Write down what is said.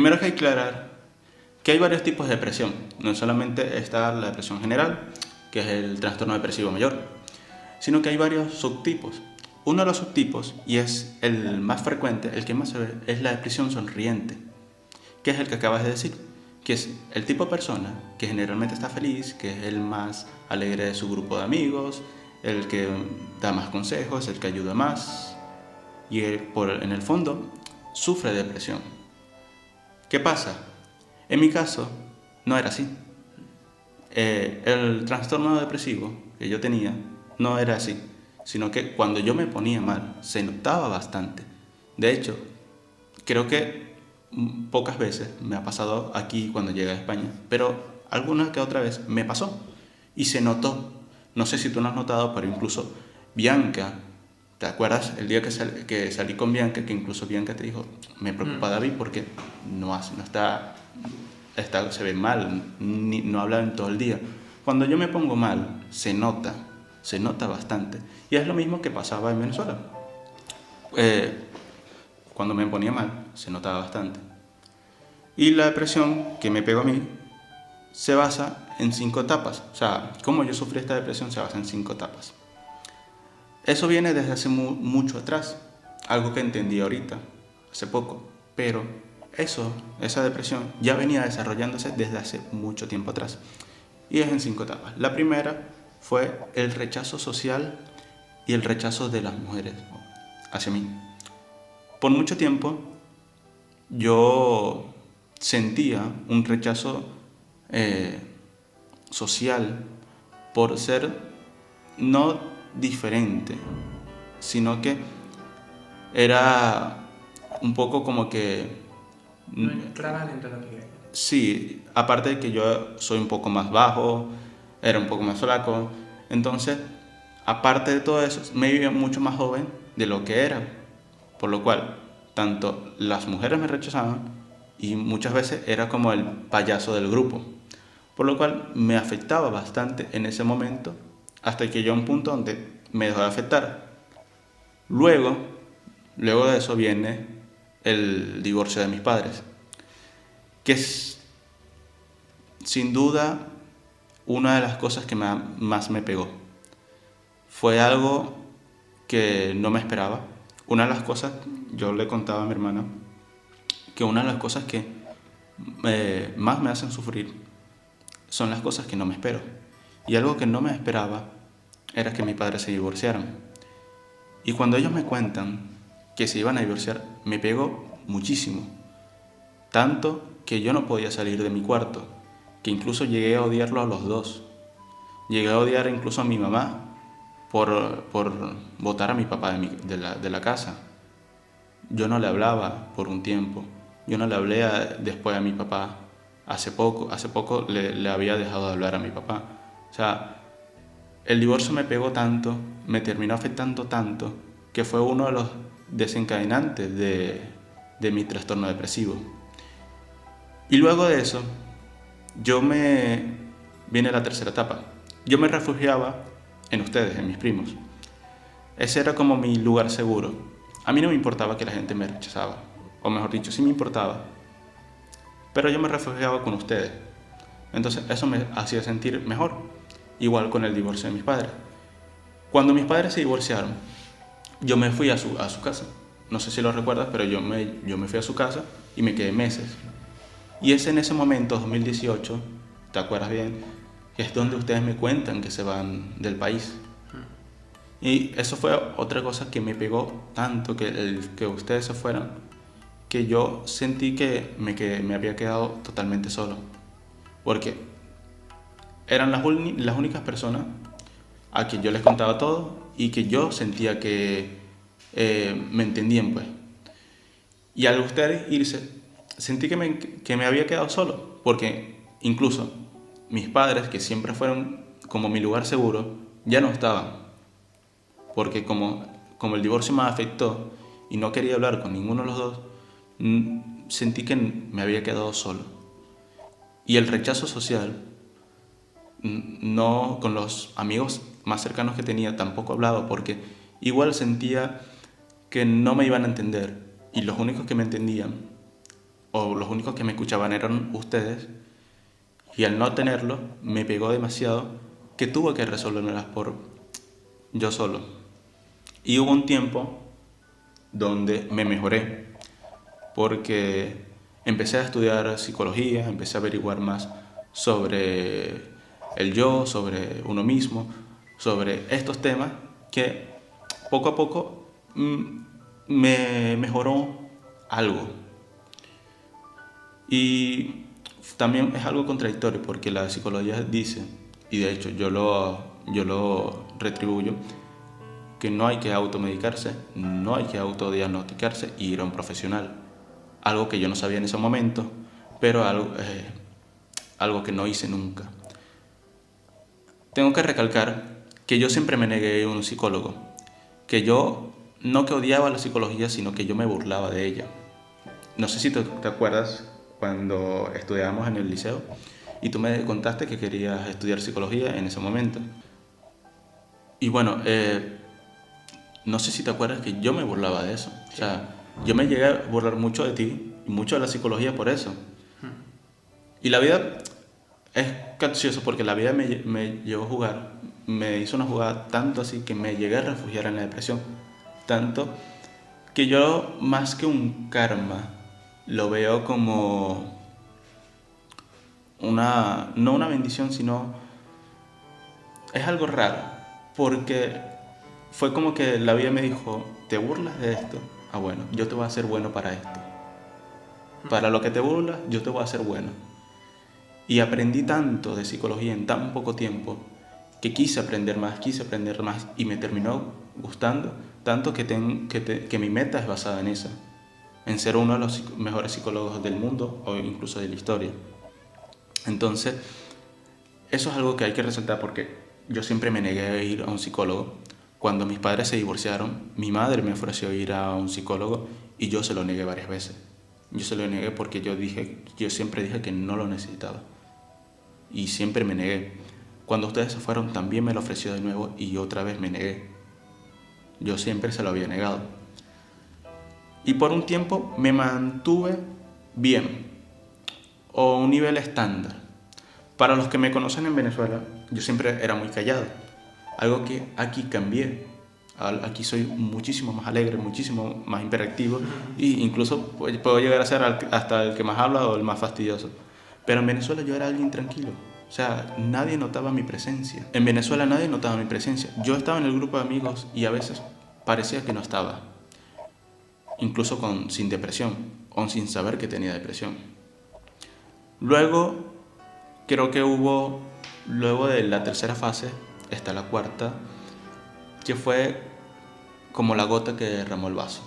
Primero hay que aclarar que hay varios tipos de depresión. No solamente está la depresión general, que es el trastorno depresivo mayor, sino que hay varios subtipos. Uno de los subtipos, y es el más frecuente, el que más se ve, es la depresión sonriente, que es el que acabas de decir, que es el tipo de persona que generalmente está feliz, que es el más alegre de su grupo de amigos, el que da más consejos, el que ayuda más, y en el fondo sufre de depresión. ¿Qué pasa? En mi caso, no era así. El trastorno depresivo que yo tenía no era así, sino que cuando yo me ponía mal, se notaba bastante. De hecho, creo que pocas veces me ha pasado aquí cuando llegué a España, pero alguna que otra vez me pasó y se notó. No sé si tú lo has notado, pero incluso Bianca, ¿te acuerdas el día que salí con Bianca? Que incluso Bianca te dijo, me preocupa David porque no está, se ve mal, no habla en todo el día. Cuando yo me pongo mal, se nota bastante. Y es lo mismo que pasaba en Venezuela. Cuando me ponía mal, se notaba bastante. Y la depresión que me pegó a mí se basa en 5 etapas. O sea, cómo yo sufrí esta depresión se basa en 5 etapas. Eso viene desde hace mucho atrás, algo que entendí ahorita, hace poco, pero esa depresión ya venía desarrollándose desde hace mucho tiempo atrás. Y es en 5 etapas. La primera fue el rechazo social y el rechazo de las mujeres hacia mí. Por mucho tiempo yo sentía un rechazo social por ser no diferente, sino que era un poco como que... No entraba dentro de lo que quería. Sí, aparte de que yo soy un poco más bajo, era un poco más flaco, entonces, aparte de todo eso, me veía mucho más joven de lo que era, por lo cual, tanto las mujeres me rechazaban y muchas veces era como el payaso del grupo, por lo cual me afectaba bastante en ese momento, hasta que llegó a un punto donde me dejó de afectar. Luego, luego de eso viene el divorcio de mis padres, que es sin duda una de las cosas que más me pegó. Fue algo que no me esperaba. Una de las cosas, yo le contaba a mi hermana, que una de las cosas que más me hacen sufrir son las cosas que no me espero. Y algo que no me esperaba era que mis padres se divorciaran. Y cuando ellos me cuentan que se iban a divorciar, me pegó muchísimo. Tanto que yo no podía salir de mi cuarto, que incluso llegué a odiarlo a los dos. Llegué a odiar incluso a mi mamá por botar a mi papá de la casa. Yo no le hablaba por un tiempo. Yo no le hablé después a mi papá. Hace poco le había dejado de hablar a mi papá. O sea, el divorcio me pegó tanto, me terminó afectando tanto, que fue uno de los desencadenantes de mi trastorno depresivo. Y luego de eso, viene la tercera etapa. Yo me refugiaba en ustedes, en mis primos. Ese era como mi lugar seguro. A mí no me importaba que la gente me rechazaba, o mejor dicho, sí me importaba, pero yo me refugiaba con ustedes. Entonces eso me hacía sentir mejor, igual con el divorcio de mis padres. Cuando mis padres se divorciaron, yo me fui a su casa. No sé si lo recuerdas, pero yo me fui a su casa y me quedé meses. Y es en ese momento, 2018, ¿te acuerdas bien? Que es donde ustedes me cuentan que se van del país. Y eso fue otra cosa que me pegó tanto, que ustedes se fueran, que yo sentí que me había quedado totalmente solo. Porque eran las únicas personas a quien yo les contaba todo y que yo sentía que me entendían, pues. Y al ustedes irse, sentí que me había quedado solo, porque incluso mis padres, que siempre fueron como mi lugar seguro, ya no estaban. Porque como el divorcio me afectó y no quería hablar con ninguno de los dos, sentí que me había quedado solo. Y el rechazo social, no con los amigos más cercanos que tenía, tampoco hablaba, porque igual sentía que no me iban a entender, y los únicos que me entendían o los únicos que me escuchaban eran ustedes, y al no tenerlo me pegó demasiado que tuve que resolverlas por yo solo. Y hubo un tiempo donde me mejoré, porque empecé a estudiar psicología, empecé a averiguar más sobre el yo, sobre uno mismo, sobre estos temas que poco a poco me mejoró algo. Y también es algo contradictorio porque la psicología dice, y de hecho yo lo retribuyo, que no hay que automedicarse, no hay que autodiagnosticarse y ir a un profesional. Algo que yo no sabía en ese momento, pero algo que no hice nunca. Tengo que recalcar que yo siempre me negué a un psicólogo, que yo no que odiaba la psicología, sino que yo me burlaba de ella. No sé si te acuerdas cuando estudiábamos en el liceo y tú me contaste que querías estudiar psicología en ese momento. Y bueno, no sé si te acuerdas que yo me burlaba de eso. O sea, yo me llegué a burlar mucho de ti y mucho de la psicología por eso. Y la vida es gracioso porque la vida me llevó a jugar, me hizo una jugada tanto así que me llegué a refugiar en la depresión. Tanto que yo, más que un karma, lo veo como no una bendición, sino es algo raro, porque fue como que la vida me dijo, ¿te burlas de esto? Ah, bueno, yo te voy a hacer bueno para esto. Para lo que te burlas, yo te voy a hacer bueno. Y aprendí tanto de psicología en tan poco tiempo que quise aprender más y me terminó gustando, tanto que mi meta es basada en eso, en ser uno de los mejores psicólogos del mundo o incluso de la historia. Entonces, eso es algo que hay que resaltar porque yo siempre me negué a ir a un psicólogo. Cuando mis padres se divorciaron, mi madre me ofreció ir a un psicólogo y yo se lo negué varias veces. Yo se lo negué porque yo siempre dije que no lo necesitaba. Y siempre me negué. Cuando ustedes se fueron también me lo ofreció de nuevo y otra vez me negué. Yo siempre se lo había negado. Y por un tiempo me mantuve bien, o un nivel estándar. Para los que me conocen en Venezuela, yo siempre era muy callado. Algo que aquí cambié. Aquí soy muchísimo más alegre, muchísimo más hiperactivo e incluso puedo llegar a ser hasta el que más habla o el más fastidioso. Pero en Venezuela yo era alguien tranquilo. O sea, nadie notaba mi presencia. En Venezuela nadie notaba mi presencia. Yo estaba en el grupo de amigos y a veces parecía que no estaba. Incluso sin depresión o sin saber que tenía depresión. Luego, creo que luego de la tercera fase, está la cuarta, que fue como la gota que derramó el vaso.